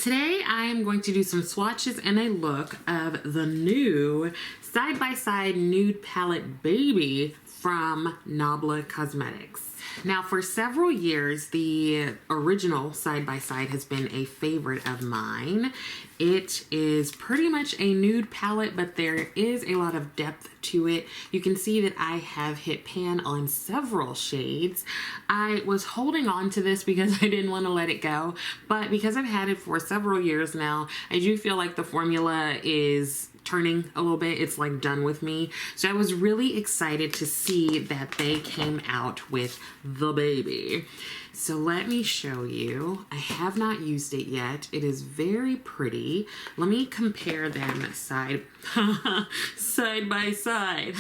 Today I am going to do some swatches and a look of the new Side-by-Side Nude Palette Baby from Nabla Cosmetics. Now, for several years, the original Side-by-Side has been a favorite of mine. It is pretty much a nude palette, but there is a lot of depth to it. You can see that I have hit pan on several shades. I was holding on to this because I didn't want to let it go, but because I've had it for several years now, I do feel like the formula is turning a little bit. It's like done with me. So I was really excited to see that they came out with the baby. So let me show you. I have not used it yet. It is very pretty. Let me compare them side by side.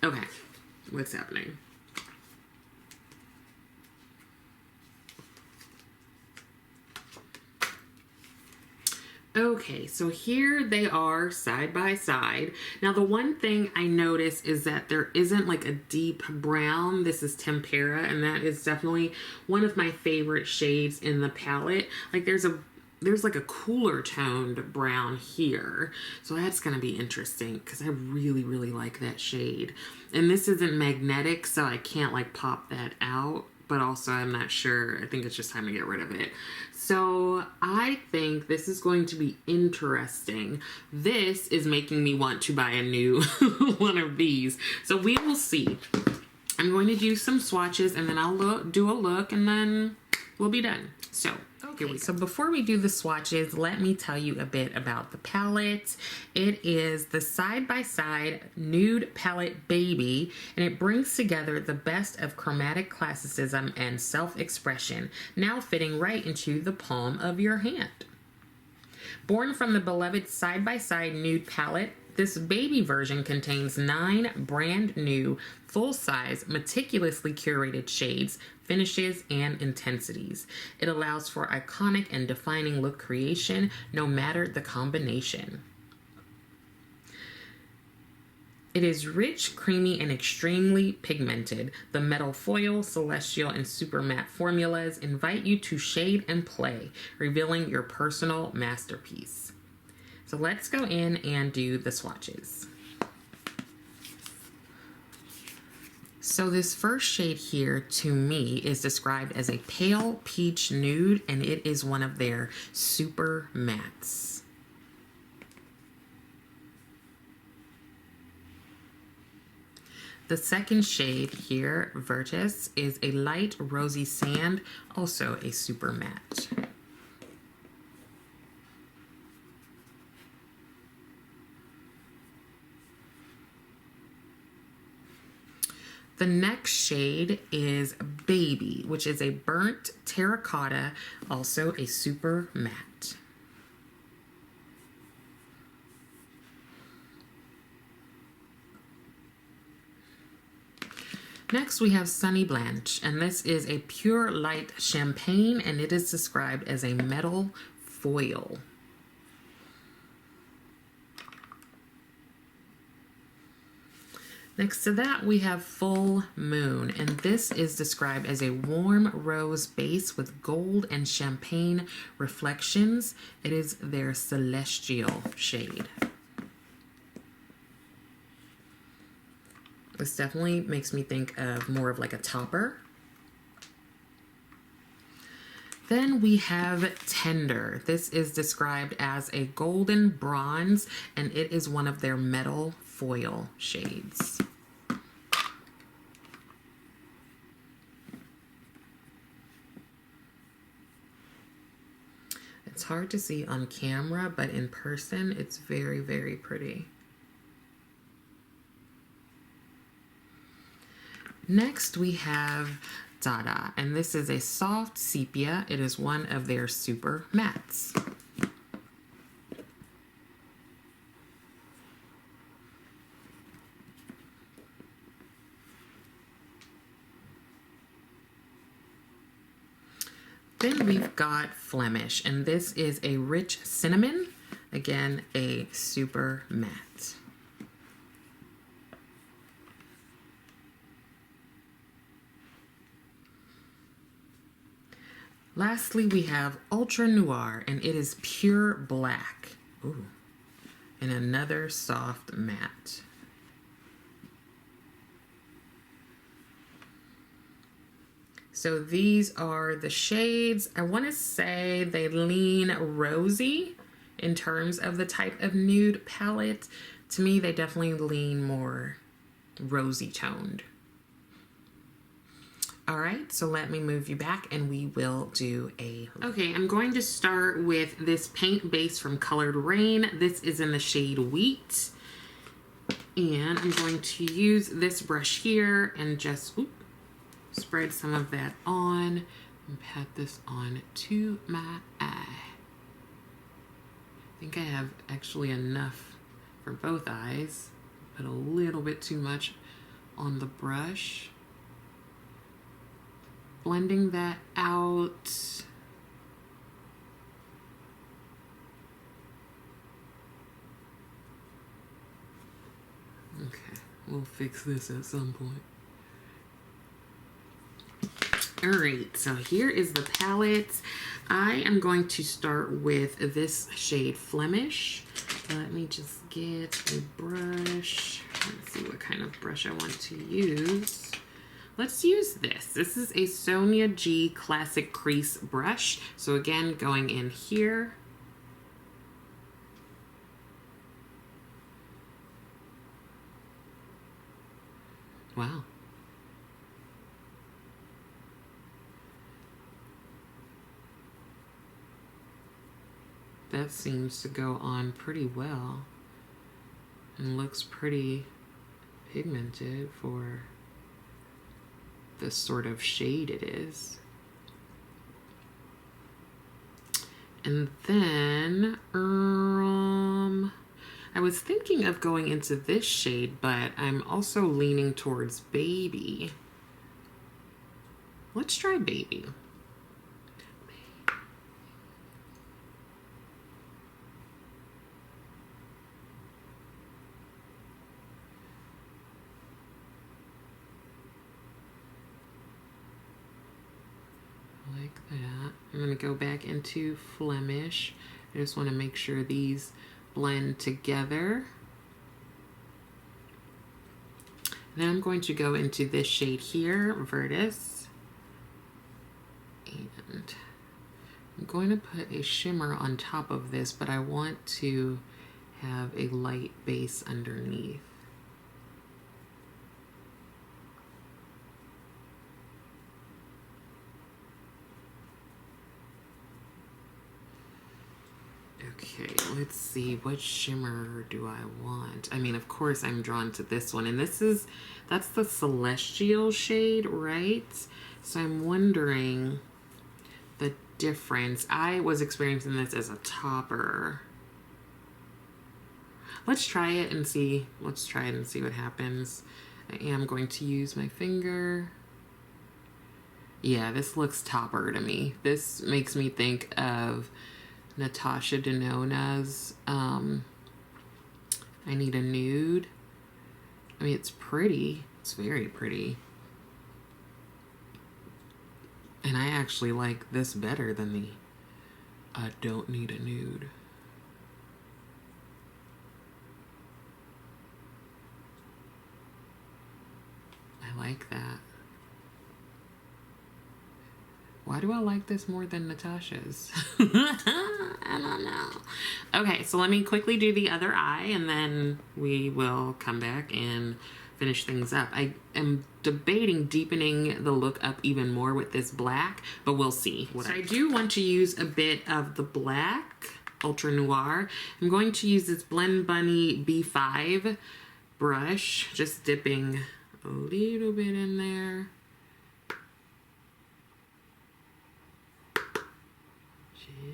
Okay, what's happening? Okay, so here they are side by side. Now the one thing I notice is that there isn't like a deep brown. This is Tempera, and that is definitely one of my favorite shades in the palette. Like there's like a cooler toned brown here. So that's gonna be interesting because I really, really like that shade. And this isn't magnetic, so I can't like pop that out. But also I'm not sure. I think it's just time to get rid of it. So I think this is going to be interesting. This is making me want to buy a new one of these. So we will see. I'm going to do some swatches and then I'll do a look and then we'll be done. So okay, so before we do the swatches, let me tell you a bit about the palette. It is the Side-by-Side Nude Palette Baby, and it brings together the best of chromatic classicism and self-expression, now fitting right into the palm of your hand. Born from the beloved Side-by-Side Nude Palette, this baby version contains 9 brand new, full-size, meticulously curated shades, finishes, and intensities. It allows for iconic and defining look creation, no matter the combination. It is rich, creamy, and extremely pigmented. The metal foil, celestial, and super matte formulas invite you to shade and play, revealing your personal masterpiece. So let's go in and do the swatches. So this first shade here to me is described as a pale peach nude, and it is one of their super mattes. The second shade here, Virtus, is a light rosy sand, also a super matte. The next shade is Baby, which is a burnt terracotta, also a super matte. Next we have Sunny Blanche, and this is a pure light champagne, and it is described as a metal foil. Next to that, we have Full Moon, and this is described as a warm rose base with gold and champagne reflections. It is their celestial shade. This definitely makes me think of more of like a topper. Then we have Tender. This is described as a golden bronze, and it is one of their metal foil shades. It's hard to see on camera, but in person, it's very, very pretty. Next, we have Dada, and this is a soft sepia. It is one of their super mattes. Then we've got Flemish, and this is a rich cinnamon, again, a super matte. Lastly, we have Ultra Noir, and it is pure black. Ooh. And another soft matte. So these are the shades. I want to say they lean rosy in terms of the type of nude palette. To me, they definitely lean more rosy toned. All right, so let me move you back and we will do a... Okay, I'm going to start with this paint base from Colored Rain. This is in the shade Wheat. And I'm going to use this brush here and just spread some of that on and pat this on to my eye. I think I have actually enough for both eyes. Put a little bit too much on the brush. Blending that out. Okay, we'll fix this at some point. All right, so here is the palette. I am going to start with this shade Flemish. Let me just get a brush. Let's see what kind of brush I want to use. Let's use this. This is a Sonia G Classic Crease brush. So again, going in here. Wow. That seems to go on pretty well and looks pretty pigmented for the sort of shade it is. And then I was thinking of going into this shade, but I'm also leaning towards Baby. Let's try Baby. Like that. I'm going to go back into Flemish. I just want to make sure these blend together. And then I'm going to go into this shade here, Virtus. And I'm going to put a shimmer on top of this, but I want to have a light base underneath. Okay, let's see, what shimmer do I want? I mean, of course I'm drawn to this one, and that's the Celestial shade, right? So I'm wondering the difference. I was experiencing this as a topper. Let's try it and see. Let's try it and see what happens. I am going to use my finger. Yeah, this looks topper to me. This makes me think of Natasha Denona's I Need a Nude. I mean, it's pretty. It's very pretty. And I actually like this better than the I Don't Need a Nude. I like that. Why do I like this more than Natasha's? I don't know. Okay, so let me quickly do the other eye and then we will come back and finish things up. I am debating deepening the look up even more with this black, but we'll see. So I do want to use a bit of the black, Ultra Noir. I'm going to use this Blend Bunny B5 brush, just dipping a little bit in there.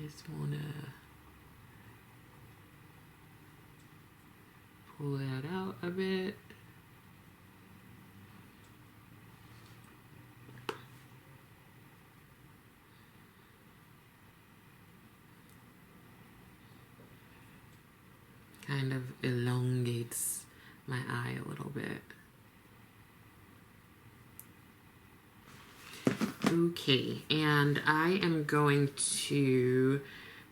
Just wanna pull that out a bit. Kind of elongates my eye a little bit. Okay, and I am going to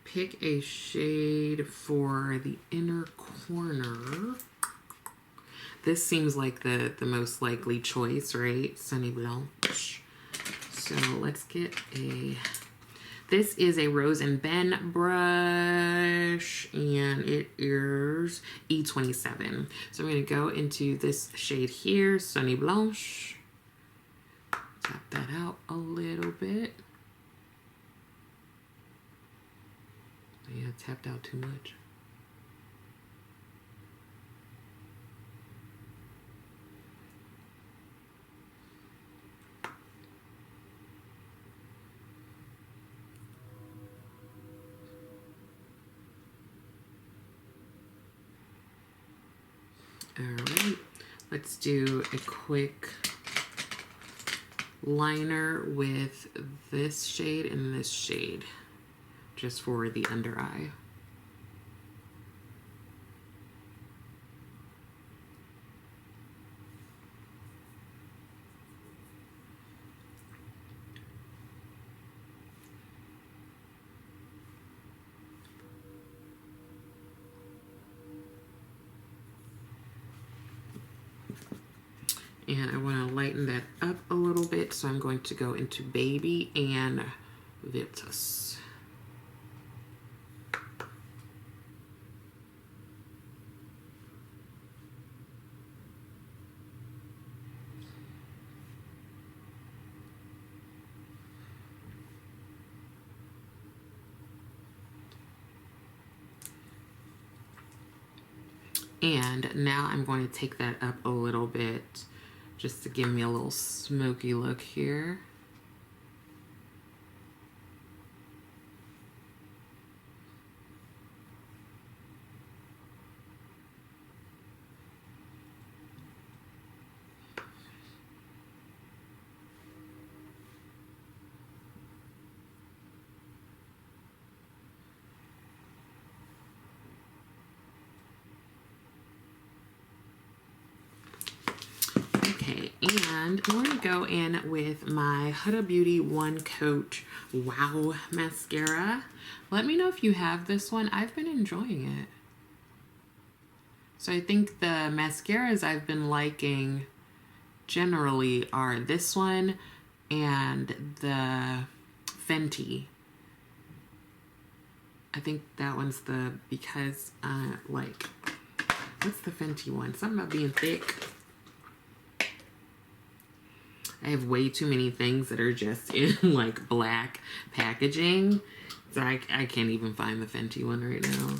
pick a shade for the inner corner. This seems like the most likely choice, right? Sunny Blanche. So let's get a... This is a Rose and Ben brush, and it is E27. So I'm going to go into this shade here, Sunny Blanche. Tap that out a little bit. Yeah, tapped out too much. All right, let's do a quick liner with this shade and this shade, just for the under eye. And I want to lighten that up a little bit, so I'm going to go into Baby and Virtus. And now I'm going to take that up a little bit just to give me a little smoky look here. And I'm going to go in with my Huda Beauty One Coat Wow Mascara. Let me know if you have this one. I've been enjoying it. So I think the mascaras I've been liking generally are this one and the Fenty. I think that one's the, because like, what's the Fenty one? Something about being thick. I have way too many things that are just in like black packaging. So I can't even find the Fenty one right now.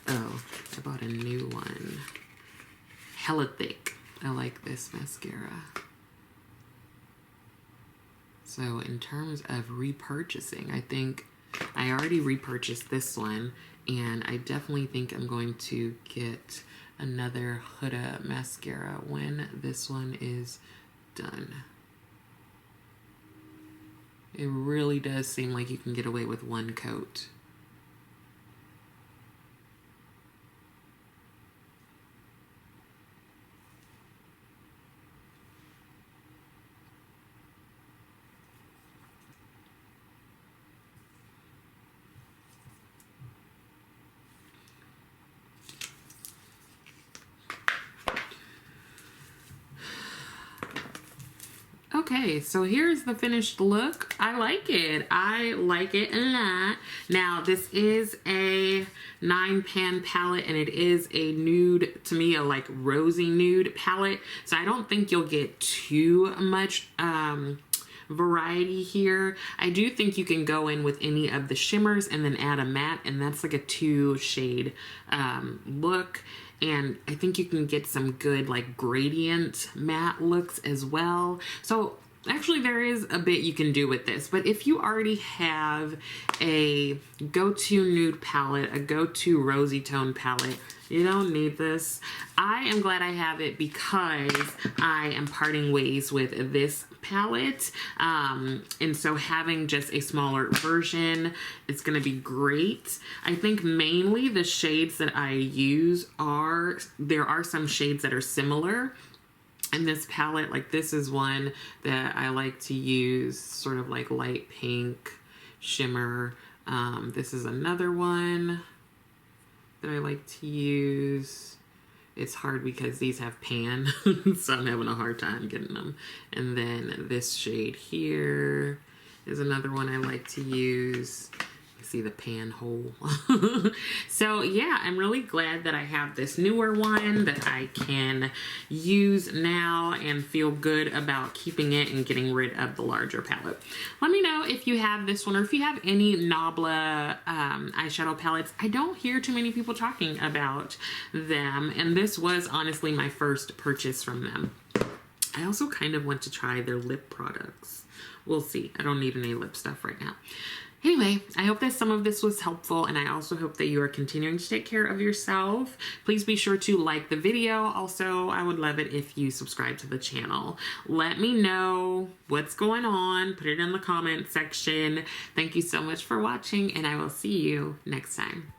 Oh, I bought a new one. Hella thick. I like this mascara. So in terms of repurchasing, I think I already repurchased this one, and I definitely think I'm going to get another Huda mascara when this one is done. It really does seem like you can get away with one coat. Okay, so here's the finished look. I like it. I like it a lot. Now, this is a 9-pan palette, and it is a nude, to me, a like rosy nude palette. So I don't think you'll get too much variety here. I do think you can go in with any of the shimmers and then add a matte, and that's like a 2-shade look. And I think you can get some good like gradient matte looks as well. So actually there is a bit you can do with this, but if you already have a go-to nude palette, a go-to rosy tone palette, you don't need this. I am glad I have it because I am parting ways with this palette. And so having just a smaller version, it's gonna be great. I think mainly the shades that I use there are some shades that are similar. And this palette, like this is one that I like to use, sort of like light pink shimmer. This is another one that I like to use. It's hard because these have pan, so I'm having a hard time getting them. And then this shade here is another one I like to use. See the pan hole. So yeah, I'm really glad that I have this newer one that I can use now and feel good about keeping it and getting rid of the larger palette. Let me know if you have this one or if you have any Nabla eyeshadow palettes. I don't hear too many people talking about them, and this was honestly my first purchase from them. I also kind of want to try their lip products. We'll see. I don't need any lip stuff right now. Anyway, I hope that some of this was helpful, and I also hope that you are continuing to take care of yourself. Please be sure to like the video. Also, I would love it if you subscribe to the channel. Let me know what's going on. Put it in the comment section. Thank you so much for watching, and I will see you next time.